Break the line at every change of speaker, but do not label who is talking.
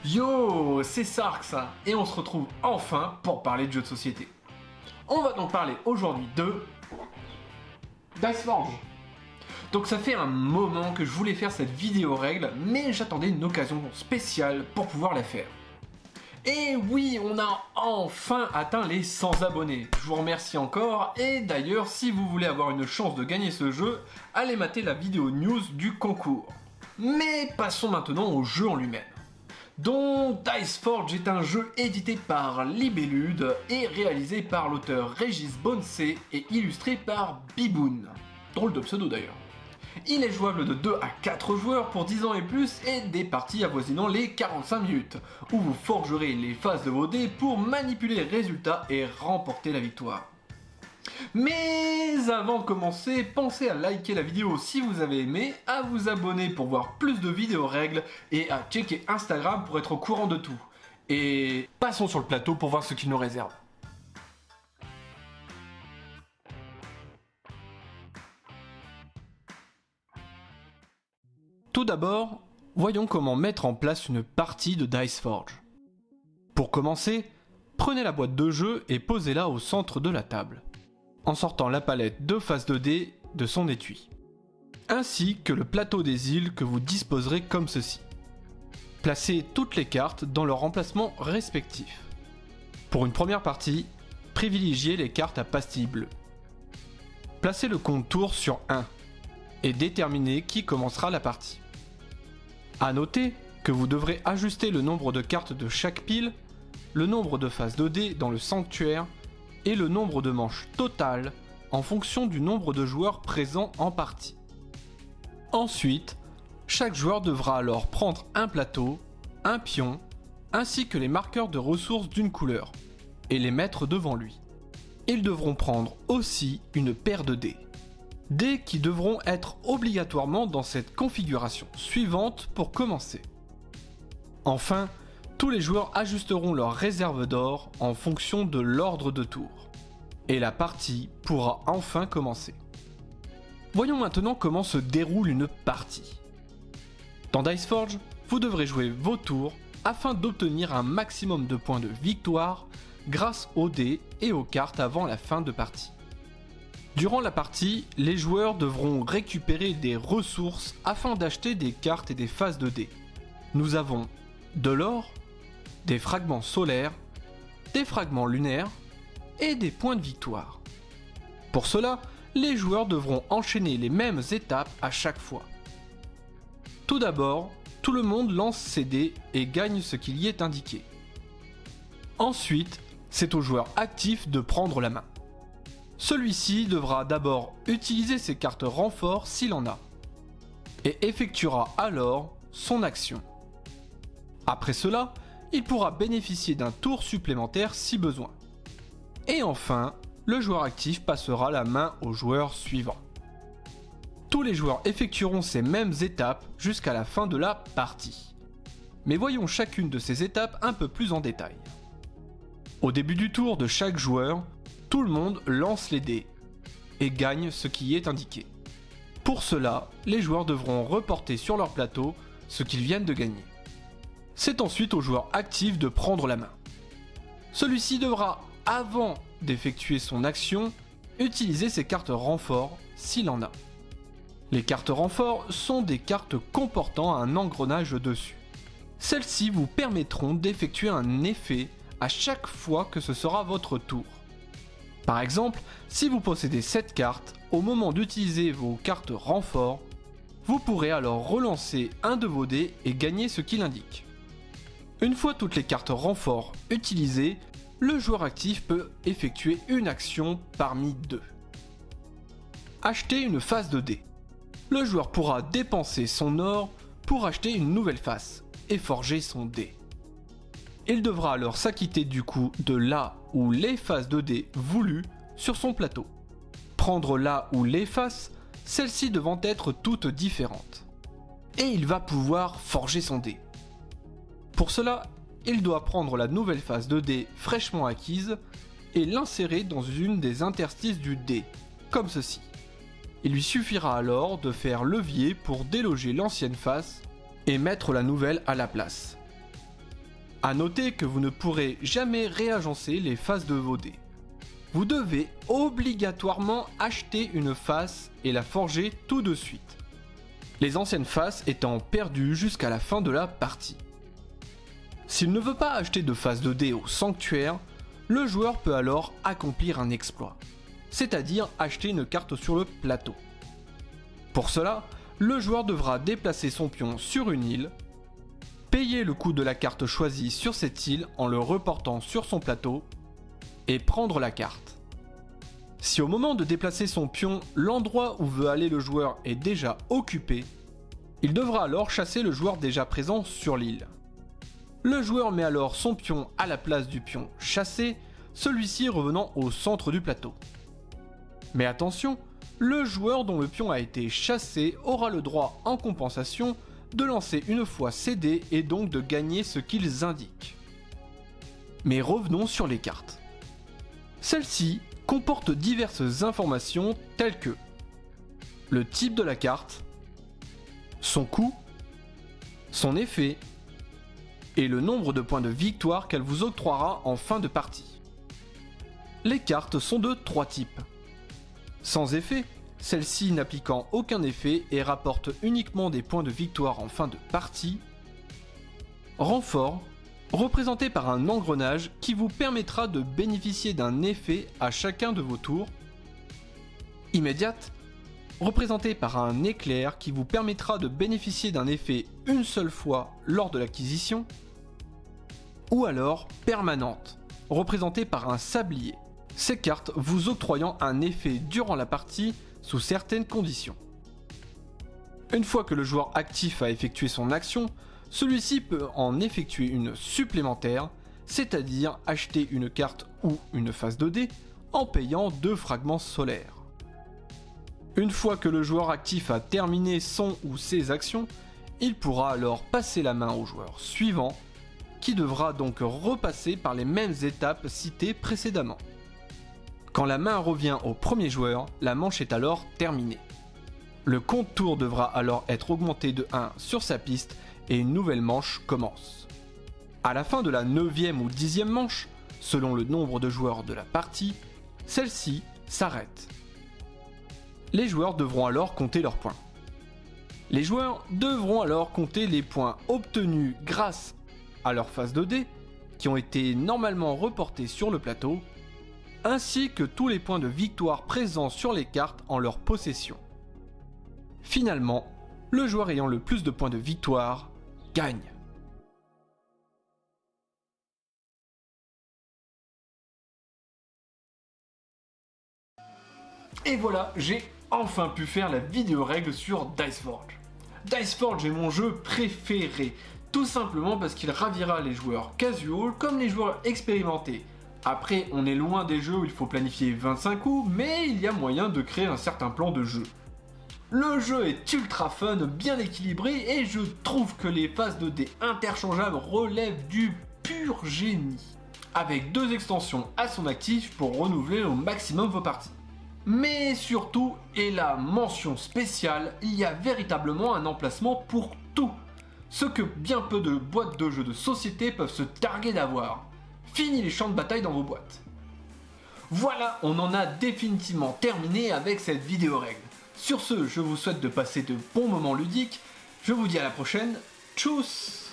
Yo, c'est Sarx, et on se retrouve enfin pour parler de jeux de société. On va donc parler aujourd'hui de Diceforge. Donc ça fait un moment que je voulais faire cette vidéo règle, mais j'attendais une occasion spéciale pour pouvoir la faire. Et oui, on a enfin atteint les 100 abonnés. Je vous remercie encore, et d'ailleurs, si vous voulez avoir une chance de gagner ce jeu, allez mater la vidéo news du concours. Mais passons maintenant au jeu en lui-même. Donc Diceforge est un jeu édité par Libellude et réalisé par l'auteur Régis Bonnecé et illustré par Biboun. Drôle de pseudo d'ailleurs. Il est jouable de 2 à 4 joueurs pour 10 ans et plus et des parties avoisinant les 45 minutes, où vous forgerez les phases de vos dés pour manipuler les résultats et remporter la victoire. Mais avant de commencer, pensez à liker la vidéo si vous avez aimé, à vous abonner pour voir plus de vidéos règles et à checker Instagram pour être au courant de tout. Et passons sur le plateau pour voir ce qu'il nous réserve. Tout d'abord, voyons comment mettre en place une partie de Diceforge. Pour commencer, prenez la boîte de jeu et posez-la au centre de la table, en sortant la palette de face de dés de son étui, ainsi que le plateau des îles que vous disposerez comme ceci. Placez toutes les cartes dans leur emplacement respectif. Pour une première partie, privilégiez les cartes à pastilles bleues. Placez le compte tour sur 1 et déterminez qui commencera la partie. A noter que vous devrez ajuster le nombre de cartes de chaque pile, le nombre de faces de dés dans le sanctuaire et le nombre de manches totales en fonction du nombre de joueurs présents en partie. Ensuite, chaque joueur devra alors prendre un plateau, un pion, ainsi que les marqueurs de ressources d'une couleur, et les mettre devant lui. Ils devront prendre aussi une paire de dés. Dés qui devront être obligatoirement dans cette configuration suivante pour commencer. Enfin, tous les joueurs ajusteront leur réserve d'or en fonction de l'ordre de tour. Et la partie pourra enfin commencer. Voyons maintenant comment se déroule une partie. Dans Diceforge, vous devrez jouer vos tours afin d'obtenir un maximum de points de victoire grâce aux dés et aux cartes avant la fin de partie. Durant la partie, les joueurs devront récupérer des ressources afin d'acheter des cartes et des phases de dés. Nous avons de l'or, des fragments solaires, des fragments lunaires et des points de victoire. Pour cela, les joueurs devront enchaîner les mêmes étapes à chaque fois. Tout d'abord, tout le monde lance ses dés et gagne ce qu'il y est indiqué. Ensuite, c'est au joueur actif de prendre la main. Celui-ci devra d'abord utiliser ses cartes renforts s'il en a, et effectuera alors son action. Après cela, il pourra bénéficier d'un tour supplémentaire si besoin. Et enfin, le joueur actif passera la main au joueur suivant. Tous les joueurs effectueront ces mêmes étapes jusqu'à la fin de la partie. Mais voyons chacune de ces étapes un peu plus en détail. Au début du tour de chaque joueur, tout le monde lance les dés et gagne ce qui est indiqué. Pour cela, les joueurs devront reporter sur leur plateau ce qu'ils viennent de gagner. C'est ensuite au joueur actif de prendre la main. Celui-ci devra, avant d'effectuer son action, utiliser ses cartes renforts s'il en a. Les cartes renforts sont des cartes comportant un engrenage dessus. Celles-ci vous permettront d'effectuer un effet à chaque fois que ce sera votre tour. Par exemple, si vous possédez 7 cartes, au moment d'utiliser vos cartes renforts, vous pourrez alors relancer un de vos dés et gagner ce qu'il indique. Une fois toutes les cartes renforts utilisées, le joueur actif peut effectuer une action parmi deux. Acheter une face de dés. Le joueur pourra dépenser son or pour acheter une nouvelle face et forger son dé. Il devra alors s'acquitter du coût de là ou les faces de dés voulues sur son plateau. Prendre là ou les faces, celles-ci devant être toutes différentes. Et il va pouvoir forger son dé. Pour cela, il doit prendre la nouvelle face de dés fraîchement acquise et l'insérer dans une des interstices du dé, comme ceci. Il lui suffira alors de faire levier pour déloger l'ancienne face et mettre la nouvelle à la place. A noter que vous ne pourrez jamais réagencer les faces de vos dés. Vous devez obligatoirement acheter une face et la forger tout de suite. Les anciennes faces étant perdues jusqu'à la fin de la partie. S'il ne veut pas acheter de face de dés au sanctuaire, le joueur peut alors accomplir un exploit, c'est-à-dire acheter une carte sur le plateau. Pour cela, le joueur devra déplacer son pion sur une île, payer le coût de la carte choisie sur cette île en le reportant sur son plateau, et prendre la carte. Si au moment de déplacer son pion, l'endroit où veut aller le joueur est déjà occupé, il devra alors chasser le joueur déjà présent sur l'île. Le joueur met alors son pion à la place du pion chassé, celui-ci revenant au centre du plateau. Mais attention, le joueur dont le pion a été chassé aura le droit en compensation de lancer une fois ses dés et donc de gagner ce qu'ils indiquent. Mais revenons sur les cartes. Celles-ci comportent diverses informations telles que le type de la carte, son coût, son effet et le nombre de points de victoire qu'elle vous octroiera en fin de partie. Les cartes sont de 3 types. Sans effet, celle-ci n'appliquant aucun effet et rapporte uniquement des points de victoire en fin de partie. Renfort, représenté par un engrenage qui vous permettra de bénéficier d'un effet à chacun de vos tours. Immédiate, représenté par un éclair qui vous permettra de bénéficier d'un effet une seule fois lors de l'acquisition. Ou alors permanente, représentée par un sablier. Ces cartes vous octroyant un effet durant la partie sous certaines conditions. Une fois que le joueur actif a effectué son action, celui-ci peut en effectuer une supplémentaire, c'est-à-dire acheter une carte ou une face de dés en payant 2 fragments solaires. Une fois que le joueur actif a terminé son ou ses actions, il pourra alors passer la main au joueur suivant, qui devra donc repasser par les mêmes étapes citées précédemment. Quand la main revient au premier joueur, la manche est alors terminée. Le compte tour devra alors être augmenté de 1 sur sa piste et une nouvelle manche commence. À la fin de la 9e ou 10e manche, selon le nombre de joueurs de la partie, celle-ci s'arrête. Les joueurs devront alors compter leurs points. Les joueurs devront alors compter les points obtenus grâce à leur face de dés, qui ont été normalement reportés sur le plateau, ainsi que tous les points de victoire présents sur les cartes en leur possession. Finalement, le joueur ayant le plus de points de victoire gagne. Et voilà, j'ai enfin pu faire la vidéo règle sur Diceforge. Diceforge est mon jeu préféré, tout simplement parce qu'il ravira les joueurs casual comme les joueurs expérimentés. Après, on est loin des jeux où il faut planifier 25 coups, mais il y a moyen de créer un certain plan de jeu. Le jeu est ultra fun, bien équilibré, et je trouve que les phases de dés interchangeables relèvent du pur génie. Avec 2 extensions à son actif pour renouveler au maximum vos parties. Mais surtout, et la mention spéciale, il y a véritablement un emplacement pour tout. Ce que bien peu de boîtes de jeux de société peuvent se targuer d'avoir. Fini les champs de bataille dans vos boîtes. Voilà, on en a définitivement terminé avec cette vidéo règle. Sur ce, je vous souhaite de passer de bons moments ludiques. Je vous dis à la prochaine. Tchuss!